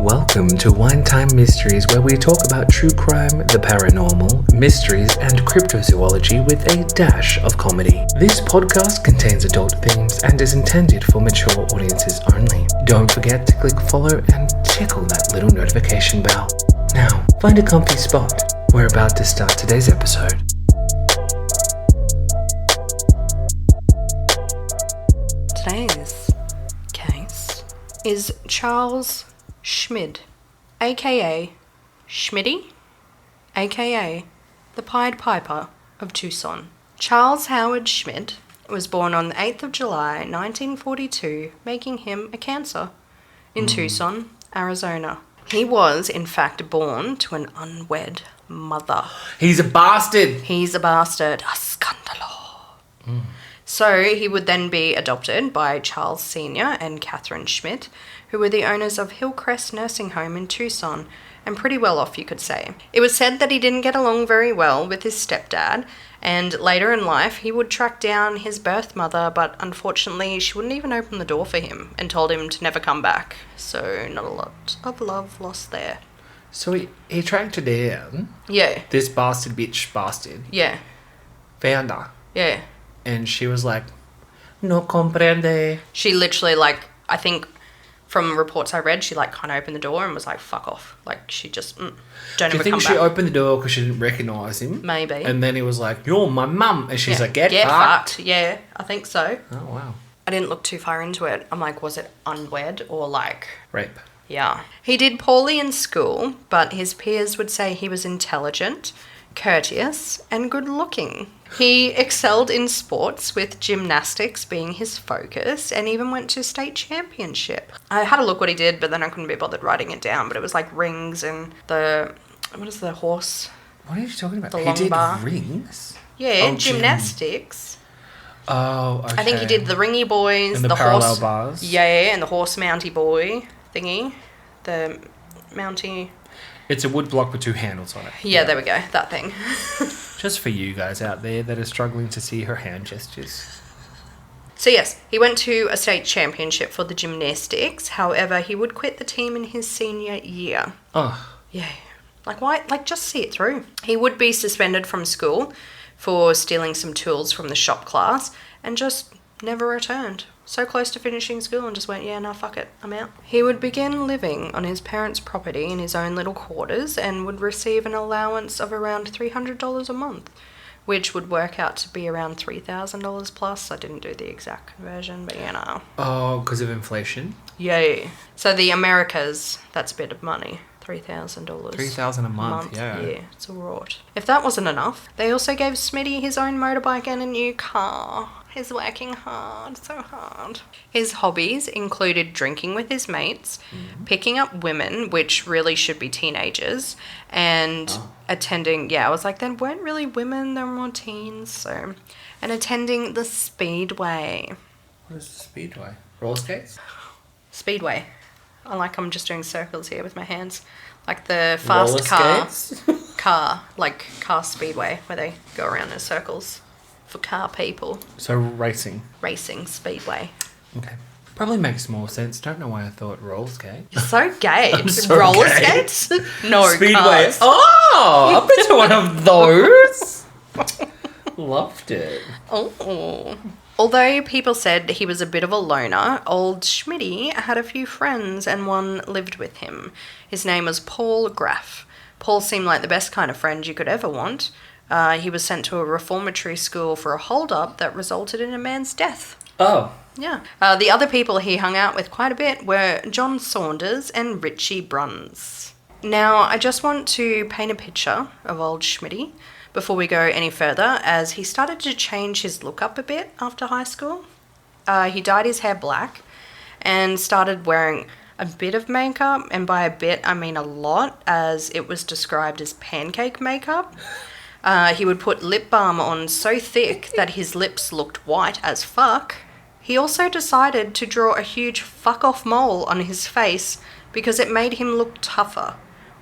Welcome to Wine Time Mysteries, where we talk about true crime, the paranormal, mysteries, and cryptozoology with a dash of comedy. This podcast contains adult themes and is intended for mature audiences only. Don't forget to click follow and tickle that little notification bell. Now, find a comfy spot. We're about to start today's episode. Today's case is Charles Schmid, aka Schmidty, aka the Pied Piper of Tucson. Charles Howard Schmid was born on the 8th of July 1942, making him a Cancer, in Tucson, Arizona. He was, in fact, born to an unwed mother. He's a bastard! He's a bastard. A scandalo. So he would then be adopted by Charles Sr. and Catherine Schmidt, who were the owners of Hillcrest Nursing Home in Tucson, and pretty well off, you could say. It was said that he didn't get along very well with his stepdad, and later in life he would track down his birth mother, but unfortunately she wouldn't even open the door for him and told him to never come back. So not a lot of love lost there. So he tracked her down. Yeah. This bastard. Yeah. Found her. Yeah. And she was like, no comprende. She literally, I think from reports I read, she kind of opened the door and was like, fuck off. She just, don't Do ever you think come she back. opened the door because she didn't recognise him? Maybe. And then he was like, you're my mum. And she's like, get fucked. Yeah, I think so. Oh, wow. I didn't look too far into it. I'm like, was it unwed or rape? Yeah. He did poorly in school, but his peers would say he was intelligent, courteous, and good looking. He excelled in sports, with gymnastics being his focus, and even went to state championship. I had a look what he did, but then I couldn't be bothered writing it down, but it was rings and what is the horse? What are you talking about? The He long did bar. rings? Yeah, gymnastics. Oh, okay. I think he did the ringy boys, and the horse parallel bars. Yeah, and the horse mounty boy thingy. The mounty. It's a wood block with two handles on it. Yeah, there we go. That thing. Just for you guys out there that are struggling to see her hand gestures. So yes, he went to a state championship for the gymnastics. However, he would quit the team in his senior year. Oh. Yeah. Why? Just see it through. He would be suspended from school for stealing some tools from the shop class and just never returned. So close to finishing school and just went, yeah, no, fuck it, I'm out. He would begin living on his parents' property in his own little quarters and would receive an allowance of around $300 a month, which would work out to be around $3,000 plus. I didn't do the exact conversion, but you know. Oh, because of inflation? Yeah. So the Americas, that's a bit of money. $3,000. $3,000 a month, yeah. Yeah, it's all right. If that wasn't enough, they also gave Smitty his own motorbike and a new car. He's working hard, so hard. His hobbies included drinking with his mates, picking up women, which really should be teenagers, and attending, I was like, they weren't really women, they were more teens, so, and attending the Speedway. What is the Speedway? Roller skates? Speedway. I'm just doing circles here with my hands. Like the fast car speedway, where they go around in circles for car people. So racing. Racing, speedway. Okay. Probably makes more sense. Don't know why I thought roller skate. You're so gay. I'm so Roller gay. skates? No, Speedway. cars. Oh, I've been to one of those. Loved it. Oh. Although people said he was a bit of a loner, old Schmitty had a few friends and one lived with him. His name was Paul Graff. Paul seemed like the best kind of friend you could ever want. He was sent to a reformatory school for a hold-up that resulted in a man's death. Oh. Yeah. The other people he hung out with quite a bit were John Saunders and Richie Bruns. Now, I just want to paint a picture of old Schmitty before we go any further, as he started to change his look up a bit after high school. He dyed his hair black and started wearing a bit of makeup, and by a bit I mean a lot, as it was described as pancake makeup. He would put lip balm on so thick that his lips looked white as fuck. He also decided to draw a huge fuck off mole on his face because it made him look tougher.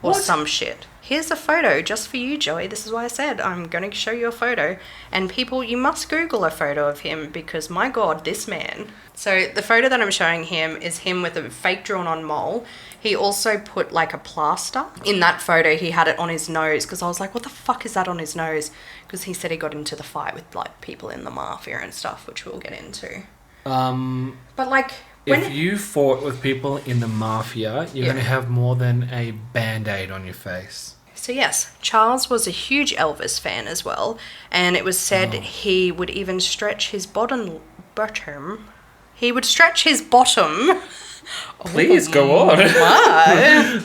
or What? some shit. Here's a photo just for you, Joey. This is why I said I'm going to show you a photo. And people, you must Google a photo of him because, my God, this man. So the photo that I'm showing him is him with a fake drawn on mole. He also put like a plaster. In that photo, he had it on his nose because I was like, what the fuck is that on his nose? Because he said he got into the fight with like people in the mafia and stuff, which we'll get into. But like... If you fought with people in the mafia, you're going to have more than a Band-Aid on your face. So yes, Charles was a huge Elvis fan as well, and it was said he would even stretch his bottom. He would stretch his bottom. Please go on. Why?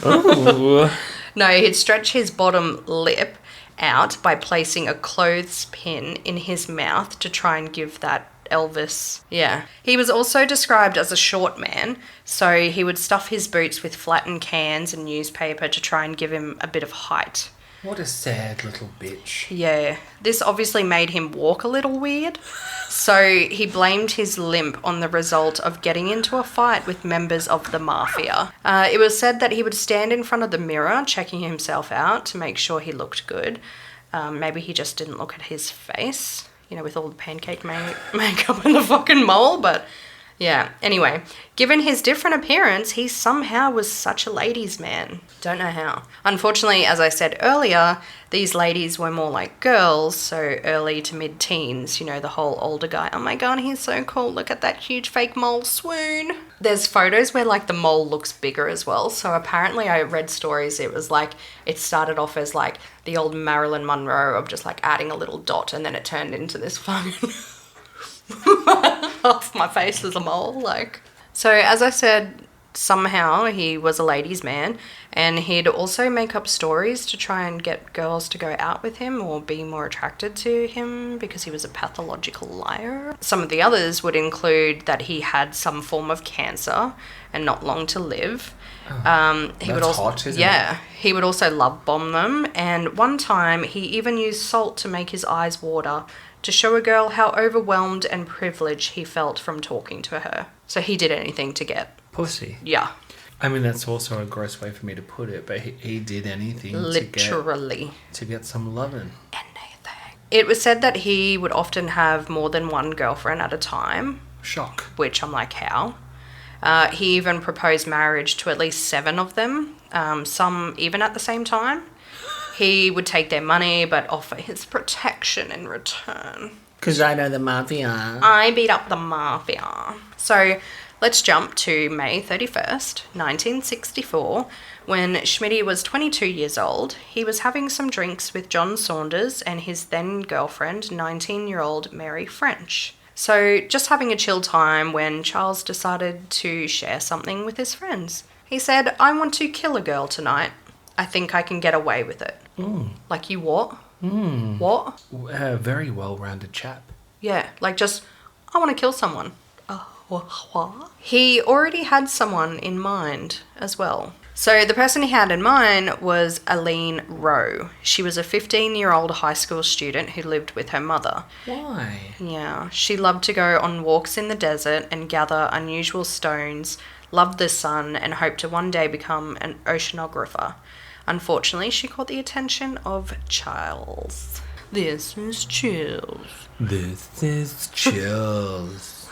No, he'd stretch his bottom lip out by placing a clothespin in his mouth to try and give that Elvis. Yeah. He was also described as a short man, so he would stuff his boots with flattened cans and newspaper to try and give him a bit of height. What a sad little bitch. Yeah. This obviously made him walk a little weird, so he blamed his limp on the result of getting into a fight with members of the mafia. It was said that he would stand in front of the mirror checking himself out to make sure he looked good. Maybe he just didn't look at his face, you know, with all the pancake makeup and the fucking mole, but yeah. Anyway, given his different appearance, he somehow was such a ladies' man. Don't know how. Unfortunately, as I said earlier, these ladies were more like girls, so early to mid-teens, you know, the whole older guy, oh my God, he's so cool, look at that huge fake mole, swoon. There's photos where like the mole looks bigger as well, so apparently I read stories, it was like, it started off as like the old Marilyn Monroe of just like adding a little dot, and then it turned into this fucking half my face is a mole, like. So as I said, somehow he was a ladies' man, and he'd also make up stories to try and get girls to go out with him or be more attracted to him because he was a pathological liar. Some of the others would include that he had some form of cancer and not long to live. He would also, hot, isn't it? He would also love bomb them, and one time he even used salt to make his eyes water to show a girl how overwhelmed and privileged he felt from talking to her. So he did anything to get pussy. Yeah. I mean, that's also a gross way for me to put it, but he did anything literally to get some loving. Anything. It was said that he would often have more than one girlfriend at a time. Shock. Which I'm like, how? He even proposed marriage to at least 7 of them, some even at the same time. He would take their money but offer his protection in return. Because I know the mafia. I beat up the mafia. So let's jump to May 31st, 1964, when Schmid was 22 years old. He was having some drinks with John Saunders and his then girlfriend, 19-year-old Mary French. So just having a chill time when Charles decided to share something with his friends. He said, I want to kill a girl tonight. I think I can get away with it. Like, you what? What? A very well-rounded chap. Yeah, like just, I want to kill someone. What? He already had someone in mind as well. So the person he had in mind was Aline Rowe. She was a 15-year-old high school student who lived with her mother. Why? Yeah, she loved to go on walks in the desert and gather unusual stones, loved the sun, and hoped to one day become an oceanographer. Unfortunately, she caught the attention of Charles. This is Chills. This is Chills.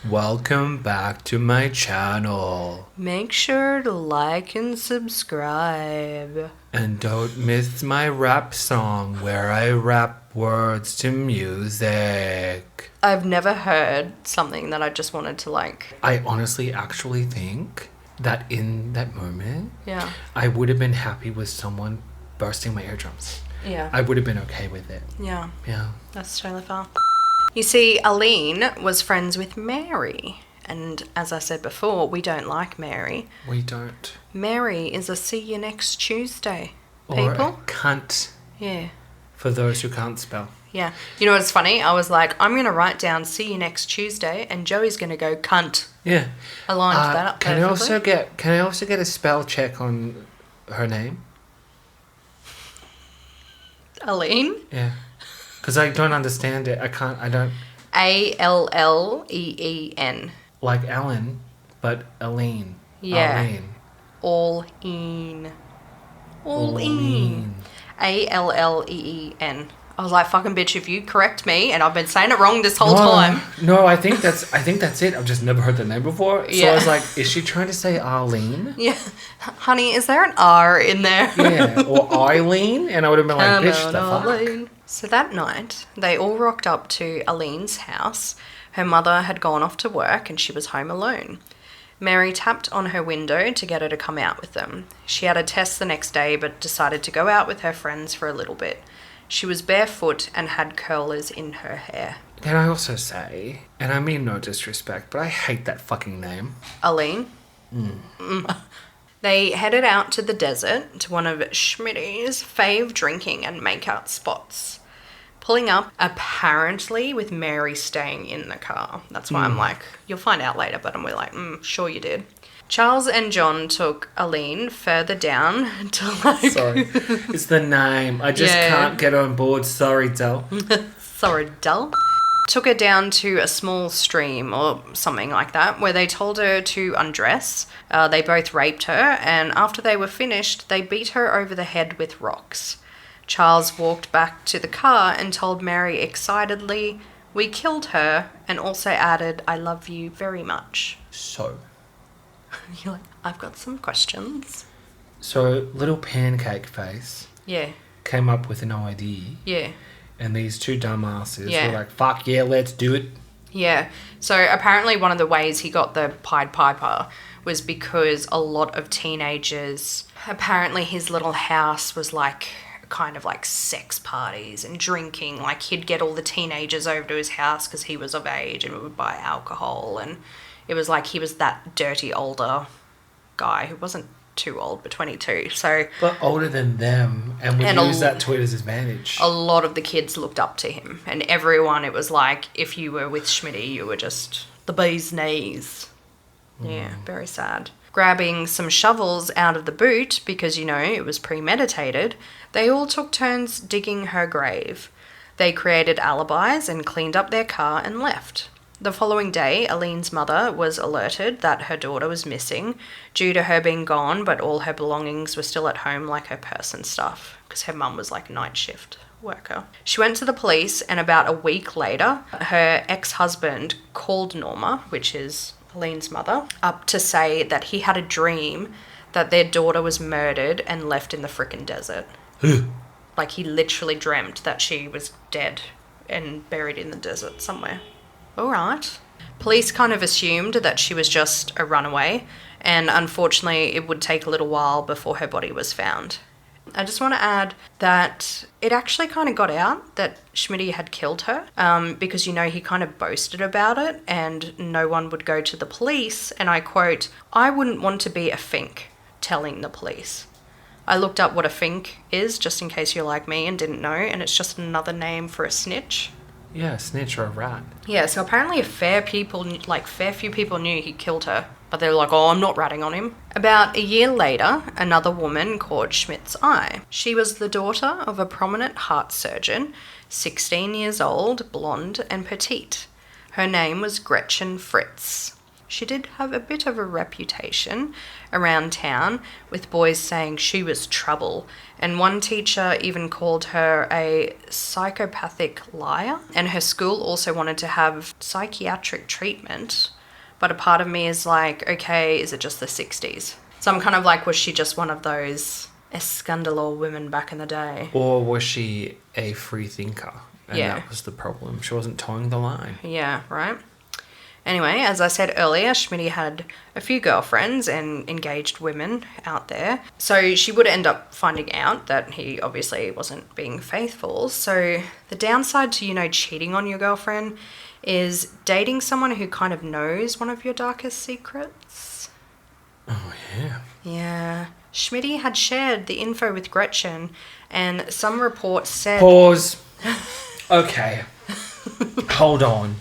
Welcome back to my channel. Make sure to like and subscribe. And don't miss my rap song where I rap words to music. I've never heard something that I just wanted to like. I honestly actually think that in that moment, Yeah. I would have been happy with someone bursting my eardrums. Yeah. I would have been okay with it. Yeah. Yeah. That's totally fair. You see, Aline was friends with Mary. And as I said before, we don't like Mary. We don't. Mary is a see you next Tuesday. Or People? a cunt. Yeah. For those who can't spell. Yeah. You know what's funny? I was like, I'm going to write down see you next Tuesday, and Joey's going to go cunt. Yeah. I lined that up Can I also get a spell check on her name? Aline? Yeah. Because I don't understand it. I don't... Alleen. Like Ellen, but Aline. Yeah. Aline. All in. Alleen. Alleen. I was like, fucking bitch, if you correct me, and I've been saying it wrong this whole time. No, I think that's it. I've just never heard the name before. So Yeah. I was like, is she trying to say Arlene? Yeah. Honey, is there an R in there? Yeah. Or Eileen? And I would have been like, bitch, the fuck? Arlene. So that night, they all rocked up to Aleen's house. Her mother had gone off to work and she was home alone. Mary tapped on her window to get her to come out with them. She had a test the next day but decided to go out with her friends for a little bit. She was barefoot and had curlers in her hair. Can I also say, and I mean no disrespect, but I hate that fucking name. Aline. They headed out to the desert to one of Schmid's fave drinking and make-out spots. Pulling up, apparently, with Mary staying in the car. That's why I'm like, you'll find out later, but we're like, sure you did. Charles and John took Aline further down to like... Sorry. It's the name. I just can't get on board. Sorry, Del. Sorry, Del. Took her down to a small stream or something like that where they told her to undress. They both raped her, and after they were finished, they beat her over the head with rocks. Charles walked back to the car and told Mary excitedly, "We killed her," and also added, "I love you very much." So You're like, I've got some questions. So little pancake face Yeah. came up with an idea. Yeah. And these two dumbasses Yeah. were like, fuck yeah, let's do it. Yeah. So apparently one of the ways he got the Pied Piper was because a lot of teenagers, apparently his little house was like kind of like sex parties and drinking. Like he'd get all the teenagers over to his house because he was of age and would buy alcohol, and it was like he was that dirty older guy who wasn't too old, but 22. So But older than them, and would use that to his advantage. a lot of the kids looked up to him, and everyone, it was like if you were with Schmitty, you were just the bee's knees. Yeah, very sad. Grabbing some shovels out of the boot, because, you know, it was premeditated, they all took turns digging her grave. They created alibis and cleaned up their car and left. The following day, Aline's mother was alerted that her daughter was missing due to her being gone, but all her belongings were still at home, like her purse and stuff, because her mum was like night shift worker. She went to the police, and about a week later, her ex-husband called Norma, which is Aline's mother, up to say that he had a dream that their daughter was murdered and left in the frickin' desert. Like he literally dreamt that she was dead and buried in the desert somewhere. All right. Police kind of assumed that she was just a runaway, and unfortunately it would take a little while before her body was found. I just want to add that it actually kind of got out that Schmitty had killed her, because, you know, he kind of boasted about it and no one would go to the police, and I quote, "I wouldn't want to be a fink," telling the police. I looked up what a fink is, just in case you're like me and didn't know, and it's just another name for a snitch. Yeah, a snitch or a rat. Yeah, so apparently a fair few people knew he killed her, but they were like, "Oh, I'm not ratting on him." About a year later, another woman caught Schmidt's eye. She was the daughter of a prominent heart surgeon, 16 years old, blonde and petite. Her name was Gretchen Fritz. She did have a bit of a reputation around town, with boys saying she was trouble, and one teacher even called her a psychopathic liar, and her school also wanted to have psychiatric treatment, but a part of me is like, okay, is it just the 60s? So I'm kind of like, was she just one of those escandalous women back in the day? Or was she a free thinker? And Yeah. that was the problem. She wasn't towing the line. Yeah, right? Anyway, as I said earlier, Schmitty had a few girlfriends and engaged women out there. So she would end up finding out that he obviously wasn't being faithful. So the downside to, you know, cheating on your girlfriend is dating someone who kind of knows one of your darkest secrets. Oh, yeah. Yeah. Schmitty had shared the info with Gretchen, and some reports said... Pause. Okay. Hold on.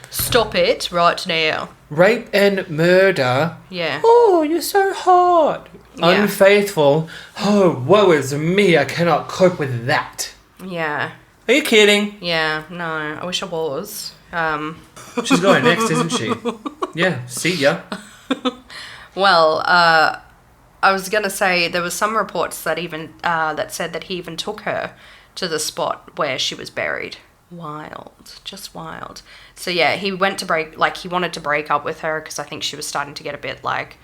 Stop it right now. Rape and murder. Yeah. Oh, you're so hot. Yeah. Unfaithful. Oh, woe is me. I cannot cope with that. Yeah. Are you kidding? Yeah, no, I wish I was. She's going next, isn't she? Yeah, see ya. Well, I was going to say there was some reports that even that said that he even took her to the spot where she was buried. Wild. Just wild. So yeah, he wanted to break up with her because I think she was starting to get a bit like,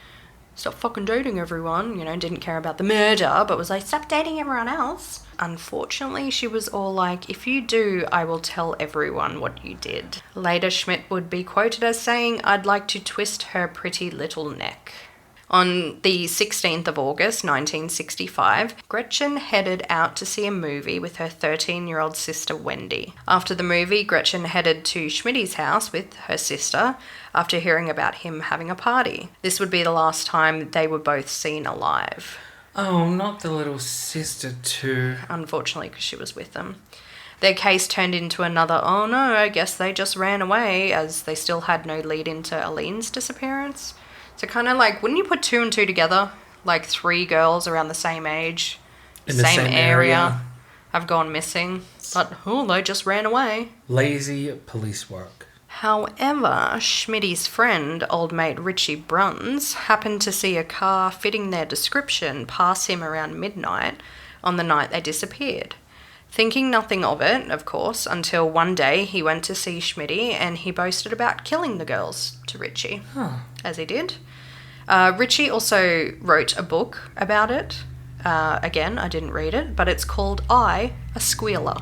stop fucking dating everyone, didn't care about the murder, but was like, stop dating everyone else. Unfortunately, she was all like, if you do, I will tell everyone what you did. Later, Schmid would be quoted as saying, I'd like to twist her pretty little neck. On the 16th of August, 1965, Gretchen headed out to see a movie with her 13-year-old sister Wendy. After the movie, Gretchen headed to Schmid's house with her sister after hearing about him having a party. This would be the last time they were both seen alive. Oh, not the little sister too. Unfortunately, because she was with them. Their case turned into another, oh no, I guess they just ran away, as they still had no lead into Aline's disappearance. So kind of like, wouldn't you put two and two together? Like 3 girls around the same age, in the same area, have gone missing. But, they just ran away. Lazy police work. However, Schmid's friend, old mate Richie Bruns, happened to see a car fitting their description pass him around midnight on the night they disappeared. Thinking nothing of it, of course, until one day he went to see Schmid and he boasted about killing the girls to Richie, as he did. Richie also wrote a book about it. Again, I didn't read it, but it's called I, a Squealer.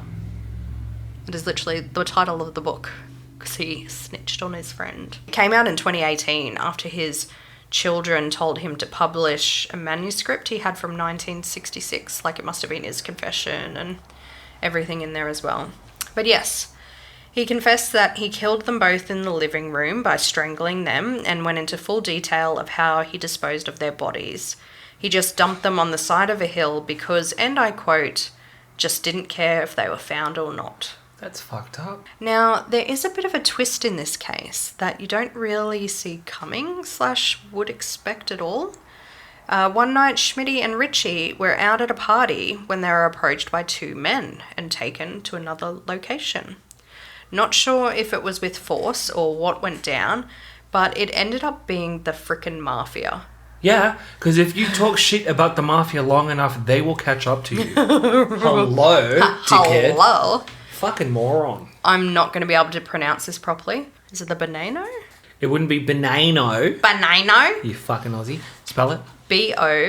It is literally the title of the book, because he snitched on his friend. It came out in 2018 after his children told him to publish a manuscript he had from 1966. Like, it must have been his confession and everything in there as well. But yes, he confessed that he killed them both in the living room by strangling them and went into full detail of how he disposed of their bodies. He just dumped them on the side of a hill because, and I quote, just didn't care if they were found or not. That's fucked up. Now, there is a bit of a twist in this case that you don't really see coming / would expect at all. One night, Schmid and Richie were out at a party when they were approached by 2 men and taken to another location. Not sure if it was with force or what went down, but it ended up being the frickin' mafia. Yeah, because if you talk shit about the mafia long enough, they will catch up to you. Hello, dickhead. Hello. Fucking moron. I'm not going to be able to pronounce this properly. Is it the Bonano? It wouldn't be Bonano. Bonano? You fucking Aussie. Spell it. Bonanno.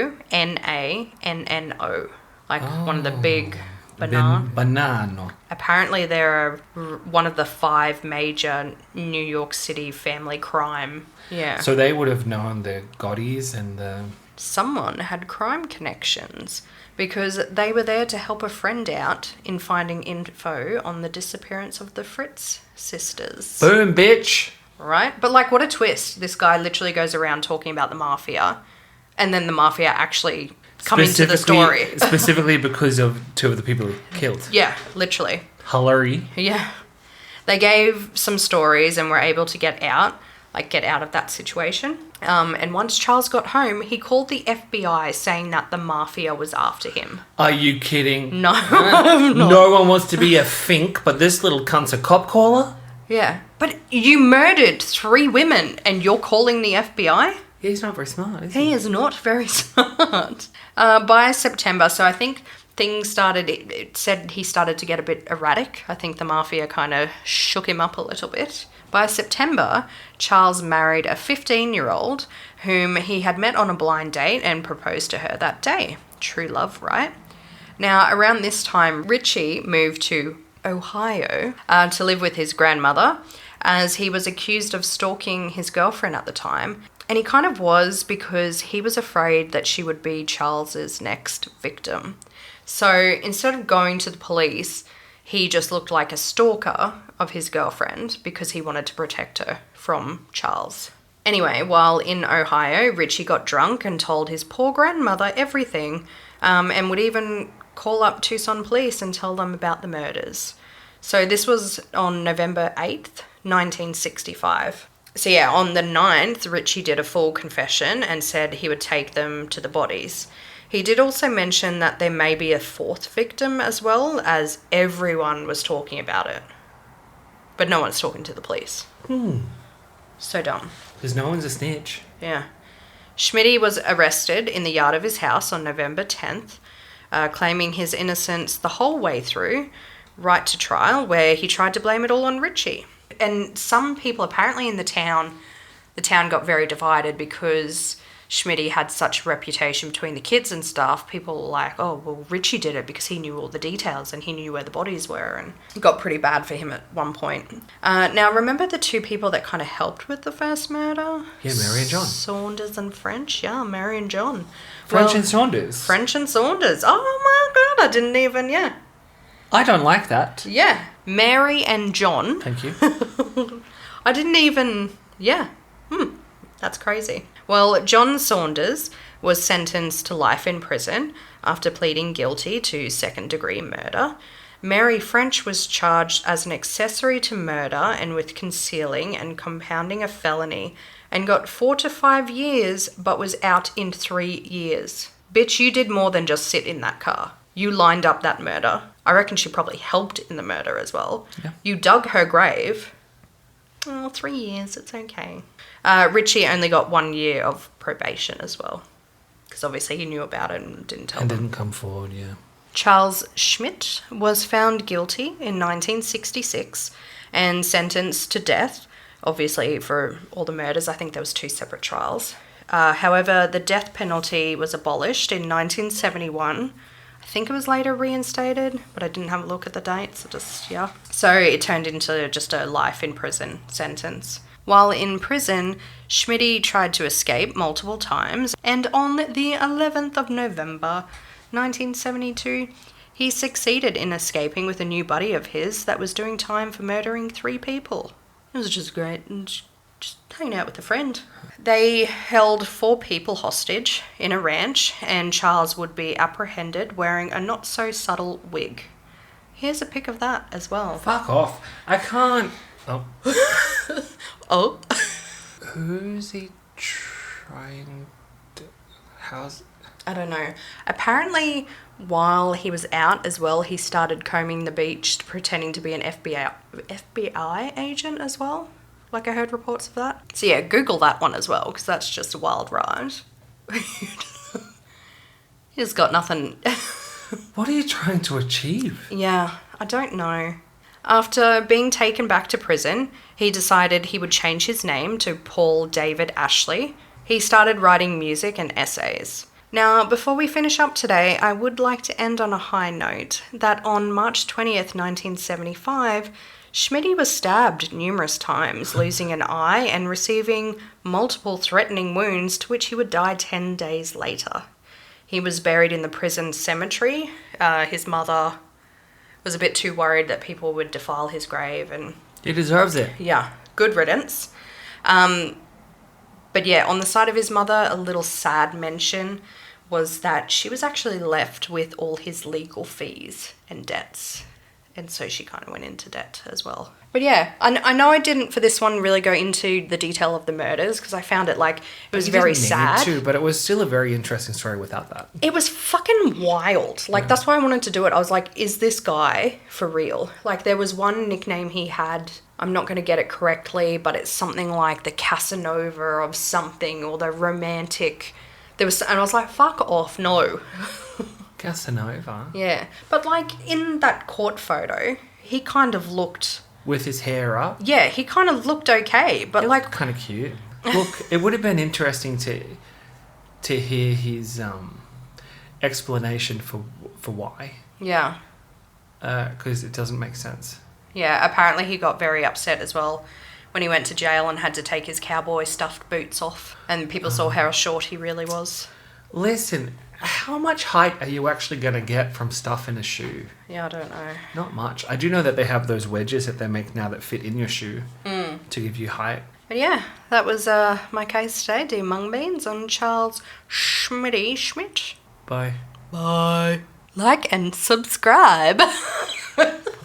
Like one of the big banana. Banano. Apparently they're one of the 5 major New York City family crime. Yeah. So they would have known the Gottis and the... Someone had crime connections because they were there to help a friend out in finding info on the disappearance of the Fritz sisters. Boom, bitch. Right? But like, what a twist. This guy literally goes around talking about the mafia and then the mafia actually come into the story. Specifically because of 2 of the people he killed. Yeah, literally. Hillary. Yeah. They gave some stories and were able to get out of that situation. And once Charles got home, he called the FBI saying that the mafia was after him. Are you kidding? No. No one wants to be a fink, but this little cunt's a cop caller? Yeah. But you murdered 3 women and you're calling the FBI? Yeah, he's not very smart, is he? He is not very smart. By September, so I think things started, it said he started to get a bit erratic. I think the mafia kind of shook him up a little bit. By September, Charles married a 15-year-old whom he had met on a blind date and proposed to her that day. True love, right? Now, around this time, Richie moved to Ohio to live with his grandmother, as he was accused of stalking his girlfriend at the time. And he kind of was, because he was afraid that she would be Charles's next victim. So instead of going to the police, he just looked like a stalker of his girlfriend because he wanted to protect her from Charles. Anyway, while in Ohio, Richie got drunk and told his poor grandmother everything, and would even call up Tucson police and tell them about the murders. So this was on November 8th, 1965. So yeah, on the 9th, Richie did a full confession and said he would take them to the bodies. He did also mention that there may be a 4th victim as well, as everyone was talking about it. But no one's talking to the police. So dumb. Because no one's a snitch. Yeah. Schmid was arrested in the yard of his house on November 10th, claiming his innocence the whole way through, right to trial, where he tried to blame it all on Richie. And some people apparently in the town got very divided because Schmid had such a reputation between the kids and stuff. People were like, oh, well, Richie did it because he knew all the details and he knew where the bodies were, and it got pretty bad for him at one point. Now, remember the two people that kind of helped with the first murder? Yeah, Mary and John. Saunders and French. Yeah, Mary and John. French and Saunders. French and Saunders. Oh my God, I didn't even, yeah. I don't like that. Yeah, Mary and John. Thank you. I didn't even, yeah. That's crazy. Well, John Saunders was sentenced to life in prison after pleading guilty to second-degree murder. Mary French was charged as an accessory to murder and with concealing and compounding a felony and got 4 to 5 years but was out in 3 years. Bitch, you did more than just sit in that car. You lined up that murder. I reckon she probably helped in the murder as well. Yeah. You dug her grave. Oh, 3 years, it's okay. Richie only got 1 year of probation as well, because obviously he knew about it and didn't tell them. And didn't come forward, yeah. Charles Schmid was found guilty in 1966 and sentenced to death, obviously for all the murders. I think there was 2 separate trials. However, the death penalty was abolished in 1971. I think it was later reinstated, but I didn't have a look at the dates. So it turned into just a life in prison sentence. While in prison, Schmid tried to escape multiple times, and on the 11th of November, 1972, he succeeded in escaping with a new buddy of his that was doing time for murdering 3 people. It was just great, and just hanging out with a friend. They held 4 people hostage in a ranch, and Charles would be apprehended wearing a not-so-subtle wig. Here's a pic of that as well. Fuck off. I can't... Oh. Oh? Who's he trying to... How's... I don't know. Apparently, while he was out as well, he started combing the beach pretending to be an FBI agent as well. Like, I heard reports of that. So yeah, Google that one as well, because that's just a wild ride. He's got nothing. What are you trying to achieve? Yeah, I don't know. After being taken back to prison, he decided he would change his name to Paul David Ashley. He started writing music and essays. Now, before we finish up today, I would like to end on a high note that on March 20th, 1975, Schmid was stabbed numerous times, losing an eye and receiving multiple threatening wounds to which he would die 10 days later. He was buried in the prison cemetery. His mother was a bit too worried that people would defile his grave, and He deserves it. yeah, good riddance. But yeah, on the side of his mother, a little sad mention was that she was actually left with all his legal fees and debts. And so she kind of went into debt as well. But yeah, I know I didn't for this one really go into the detail of the murders because I found it like, it was very sad. To, but it was still a very interesting story without that. It was fucking wild. Like, that's why I wanted to do it. I was like, is this guy for real? Like, there was one nickname he had. I'm not going to get it correctly, but it's something like the Casanova of something, or the romantic. And I was like, fuck off, no. Casanova. Yeah. But, like, in that court photo, he kind of looked... With his hair up. Yeah, he kind of looked okay, but, like... kind of cute. Look, it would have been interesting to hear his explanation for why. Yeah. Because it doesn't make sense. Yeah, apparently he got very upset as well when he went to jail and had to take his cowboy stuffed boots off. And people saw how short he really was. Listen, how much height are you actually going to get from stuff in a shoe? Yeah, I don't know. Not much. I do know that they have those wedges that they make now that fit in your shoe to give you height. But yeah, that was my case today, dear mung beans, on Charles Schmid. Bye. Bye. Like and subscribe.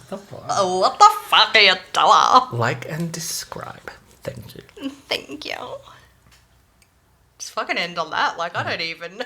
What the fuck are you doing? Like and describe. Thank you. Thank you. Just fucking end on that. Like, I don't even...